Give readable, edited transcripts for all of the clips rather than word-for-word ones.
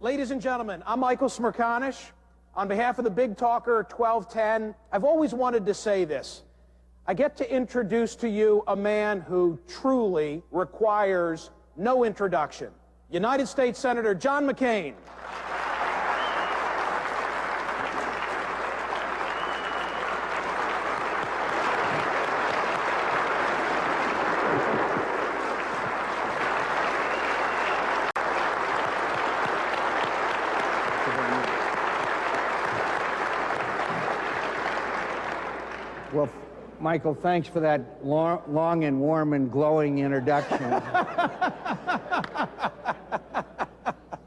Ladies and gentlemen, I'm Michael Smerconish. On behalf of the Big Talker 1210, I've always wanted to say this. I get to introduce to you a man who truly requires no introduction. United States Senator John McCain. Well, Michael, thanks for that long and warm and glowing introduction.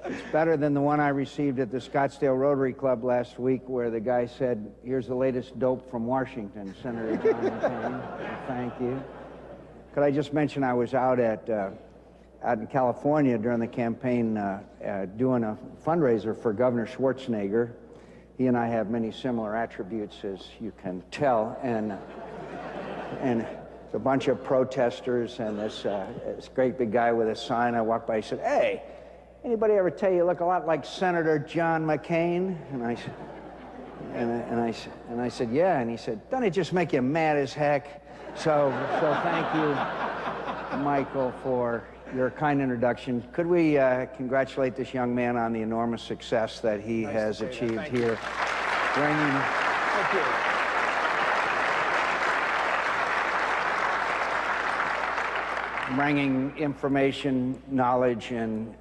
It's better than the one I received at the Scottsdale Rotary Club last week where the guy said, "Here's the latest dope from Washington, Senator John McCain." Thank you. Could I just mention I was out in California during the campaign doing a fundraiser for Governor Schwarzenegger. He and I have many similar attributes, as you can tell, and a bunch of protesters and this great big guy with a sign. I walked by, he said, "Hey, anybody ever tell you look a lot like Senator John McCain?" And I said, "Yeah." And he said, "Doesn't it just make you mad as heck?" So thank you, Michael, for your kind introduction. Could we congratulate this young man on the enormous success that he has achieved here? Thank you. Bringing information, knowledge, and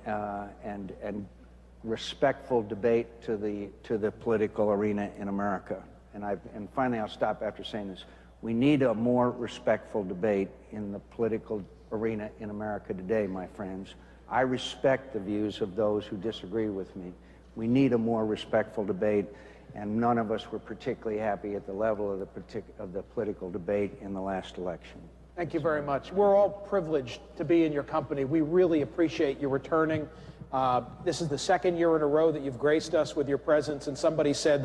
respectful debate to the political arena in America. And finally, I'll stop after saying this. We need a more respectful debate in the political arena in America today, my friends. I respect the views of those who disagree with me. We need a more respectful debate, and none of us were particularly happy at the level of the political debate in the last election. Thank you very much. We're all privileged to be in your company. We really appreciate you returning. This is the second year in a row that you've graced us with your presence, and somebody said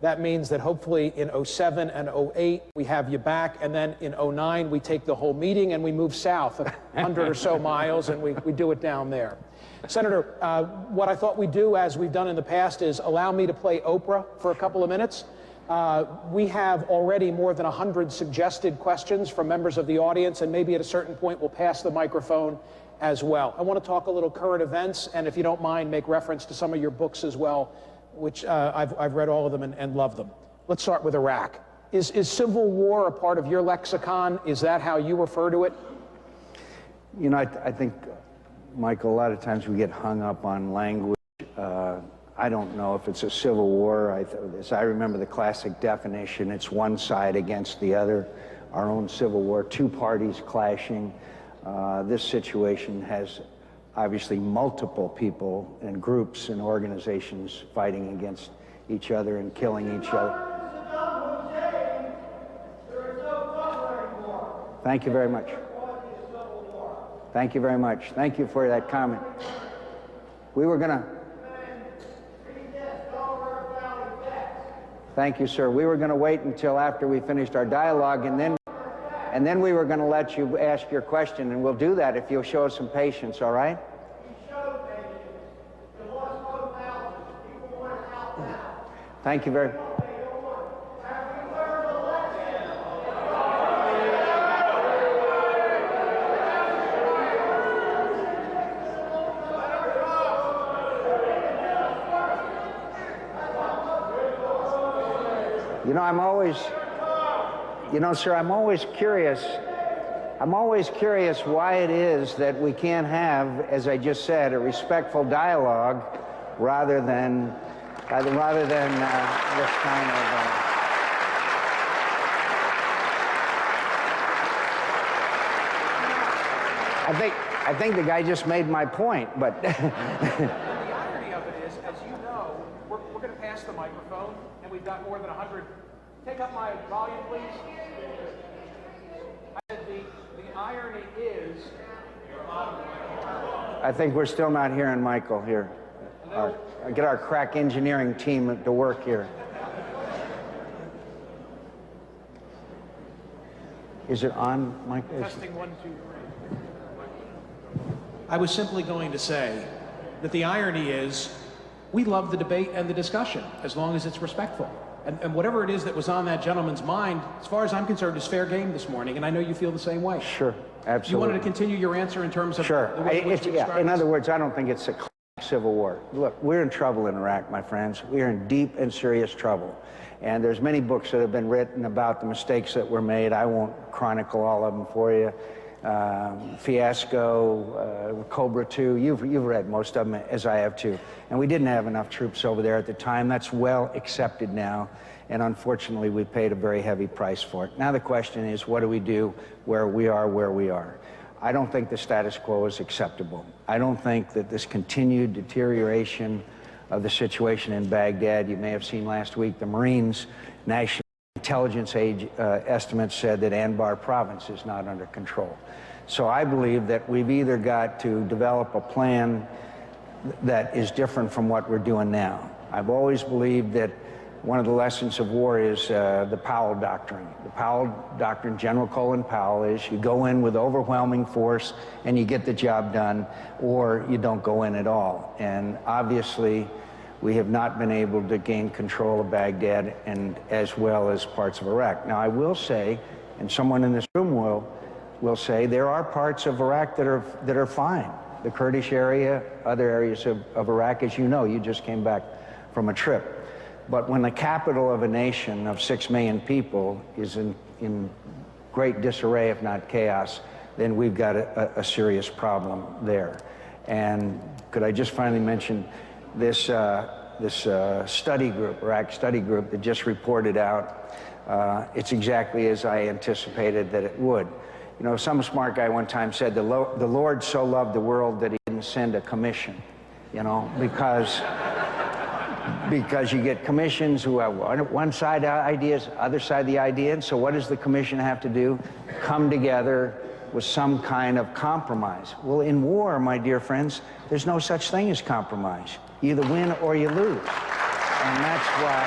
that means that hopefully in 07 and 08 we have you back, and then in 09 we take the whole meeting and we move south 100 or so miles and we do it down there. Senator, what I thought we'd do, as we've done in the past, is allow me to play Oprah for a couple of minutes. We have already more than 100 suggested questions from members of the audience, and maybe at a certain point we'll pass the microphone as well. I want to talk a little current events, and if you don't mind, make reference to some of your books as well, which I've read all of them and love them. Let's start with Iraq. Is civil war a part of your lexicon? Is that how you refer to it? You know, I think, Michael, a lot of times we get hung up on language. I don't know if it's a civil war. As I remember the classic definition, it's one side against the other. Our own civil war, two parties clashing. This situation has obviously multiple people and groups and organizations fighting against each other and killing each other. Thank you very much. Thank you very much. Thank you for that comment. We were going to... Thank you, sir. We were going to wait until after we finished our dialogue, and then we were going to let you ask your question, and we'll do that if you'll show us some patience, all right? Thank you very much. You know, sir, I'm always curious why it is that we can't have, as I just said, a respectful dialogue rather than this kind of... I think the guy just made my point, but... The irony of it is, as you know, we're going to pass the microphone, and we've got more than 100. Take up my volume, please. I said the irony is... I think we're still not hearing Michael here. Get our crack engineering team to work here. Is it on, Michael? Testing 1, 2, 3. I was simply going to say that the irony is we love the debate and the discussion as long as it's respectful. And whatever it is that was on that gentleman's mind, as far as I'm concerned, is fair game this morning, and I know you feel the same way. Sure, absolutely. You wanted to continue your answer in terms of sure. the way in which you described In other this? words, I don't think it's a civil war. Look, we're in trouble in Iraq, my friends. We are in deep and serious trouble. And there's many books that have been written about the mistakes that were made. I won't chronicle all of them for you. Fiasco, Cobra 2, you've read most of them, as I have too. And we didn't have enough troops over there at the time. That's well accepted now. And unfortunately, we paid a very heavy price for it. Now the question is, what do we do where we are? I don't think the status quo is acceptable. I don't think that this continued deterioration of the situation in Baghdad, you may have seen last week, the Marines' National Intelligence estimates said that Anbar province is not under control. So I believe that we've either got to develop a plan that is different from what we're doing now. I've always believed that one of the lessons of war is the Powell Doctrine. The Powell Doctrine, General Colin Powell, is you go in with overwhelming force and you get the job done, or you don't go in at all. And obviously, we have not been able to gain control of Baghdad and as well as parts of Iraq. Now, I will say, and someone in this room will say, there are parts of Iraq that are fine. The Kurdish area, other areas of Iraq, as you know, you just came back from a trip. But when the capital of a nation of 6 million people is in great disarray, if not chaos, then we've got a serious problem there. And could I just finally mention this study group, Iraq study group, that just reported out, it's exactly as I anticipated that it would. You know, some smart guy one time said, the Lord so loved the world that he didn't send a commission, you know, because you get commissions who have one side ideas, other side the idea, and so what does the commission have to do? Come together with some kind of compromise. Well, in war, my dear friends, there's no such thing as compromise. You either win or you lose. And that's why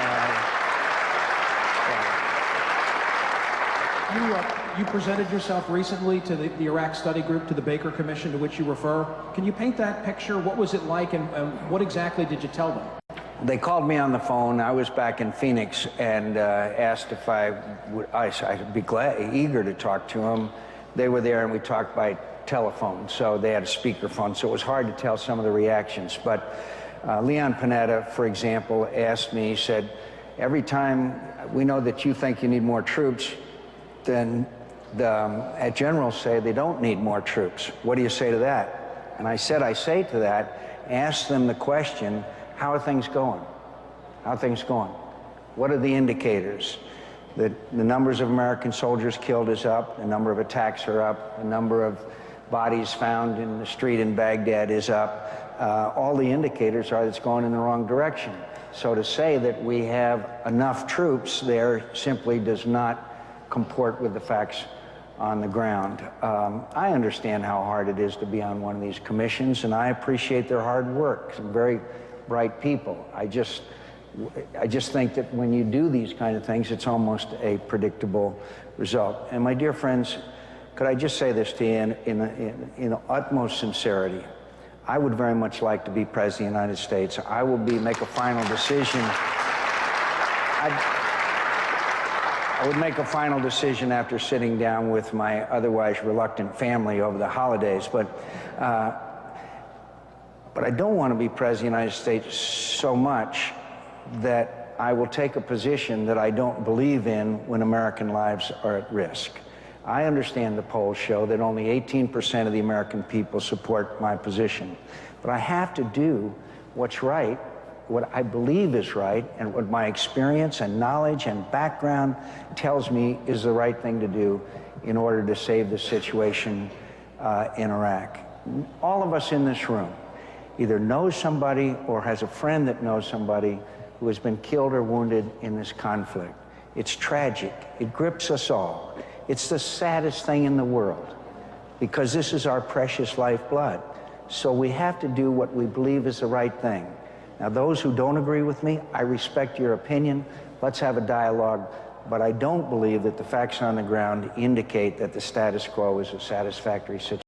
You presented yourself recently to the Iraq Study Group, to the Baker Commission, to which you refer. Can you paint that picture? What was it like, and what exactly did you tell them? They called me on the phone. I was back in Phoenix and asked if I'd be eager to talk to them. They were there and we talked by telephone, so they had a speakerphone, so it was hard to tell some of the reactions. But Leon Panetta, for example, asked me, he said, every time we know that you think you need more troops, then the generals say they don't need more troops. What do you say to that? And I said, I say to that, ask them the question, how are things going? How are things going? What are the indicators? That the numbers of American soldiers killed is up, the number of attacks are up, the number of bodies found in the street in Baghdad is up. All the indicators are that it's going in the wrong direction. So to say that we have enough troops there simply does not comport with the facts on the ground. I understand how hard it is to be on one of these commissions, and I appreciate their hard work. Some very bright people. I just think that when you do these kind of things, it's almost a predictable result. And my dear friends, could I just say this to you in utmost sincerity? I would very much like to be President of the United States. I will make a final decision. I would make a final decision after sitting down with my otherwise reluctant family over the holidays, but I don't want to be President of the United States so much that I will take a position that I don't believe in when American lives are at risk. I understand the polls show that only 18% of the American people support my position, but I have to do what's right, what I believe is right, and what my experience and knowledge and background tells me is the right thing to do in order to save the situation in Iraq. All of us in this room either knows somebody or has a friend that knows somebody who has been killed or wounded in this conflict. It's tragic. It grips us all. It's the saddest thing in the world because this is our precious lifeblood. So we have to do what we believe is the right thing. Now, those who don't agree with me, I respect your opinion. Let's have a dialogue. But I don't believe that the facts on the ground indicate that the status quo is a satisfactory situation.